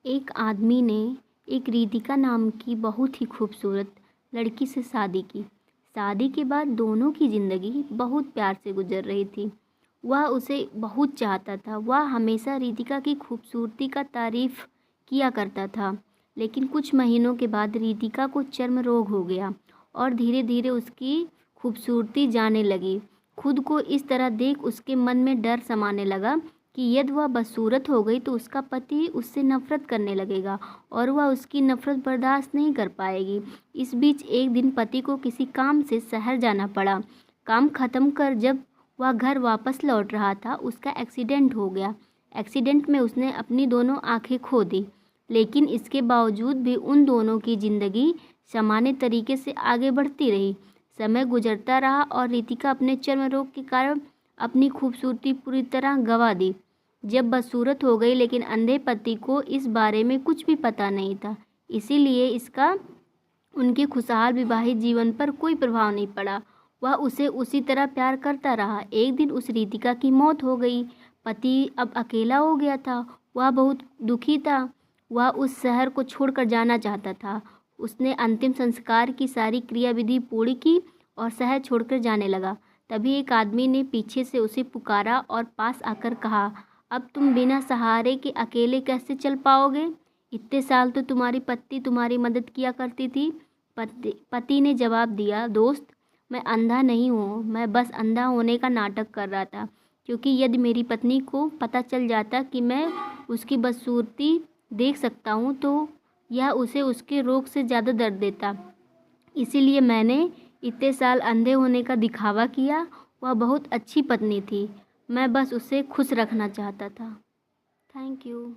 एक आदमी ने एक रितिका नाम की बहुत ही खूबसूरत लड़की से शादी की। शादी के बाद दोनों की ज़िंदगी बहुत प्यार से गुजर रही थी। वह उसे बहुत चाहता था। वह हमेशा रितिका की खूबसूरती का तारीफ़ किया करता था। लेकिन कुछ महीनों के बाद रितिका को चर्म रोग हो गया और धीरे धीरे उसकी खूबसूरती जाने लगी। खुद को इस तरह देख उसके मन में डर समाने लगा कि यदि वह बदसूरत हो गई तो उसका पति उससे नफ़रत करने लगेगा और वह उसकी नफ़रत बर्दाश्त नहीं कर पाएगी। इस बीच एक दिन पति को किसी काम से शहर जाना पड़ा। काम ख़त्म कर जब वह घर वापस लौट रहा था, उसका एक्सीडेंट हो गया। एक्सीडेंट में उसने अपनी दोनों आंखें खो दी। लेकिन इसके बावजूद भी उन दोनों की ज़िंदगी सामान्य तरीके से आगे बढ़ती रही। समय गुजरता रहा और रितिका अपने चर्म रोग के कारण अपनी खूबसूरती पूरी तरह गंवा दी। जब बदसूरत हो गई, लेकिन अंधे पति को इस बारे में कुछ भी पता नहीं था। इसीलिए इसका उनके खुशहाल विवाहित जीवन पर कोई प्रभाव नहीं पड़ा। वह उसे उसी तरह प्यार करता रहा। एक दिन उस रितिका की मौत हो गई। पति अब अकेला हो गया था। वह बहुत दुखी था। वह उस शहर को छोड़कर जाना चाहता था। उसने अंतिम संस्कार की सारी क्रियाविधि पूरी की और शहर छोड़कर जाने लगा। तभी एक आदमी ने पीछे से उसे पुकारा और पास आकर कहा, अब तुम बिना सहारे के अकेले कैसे चल पाओगे? इतने साल तो तुम्हारी पत्नी तुम्हारी मदद किया करती थी। पति ने जवाब दिया, दोस्त, मैं अंधा नहीं हूँ। मैं बस अंधा होने का नाटक कर रहा था, क्योंकि यदि मेरी पत्नी को पता चल जाता कि मैं उसकी बदसूरती देख सकता हूँ तो यह उसे उसके रोग से ज़्यादा दर्द देता। इसीलिए मैंने इतने साल अंधे होने का दिखावा किया। वह बहुत अच्छी पत्नी थी। मैं बस उसे खुश रखना चाहता था। Thank you.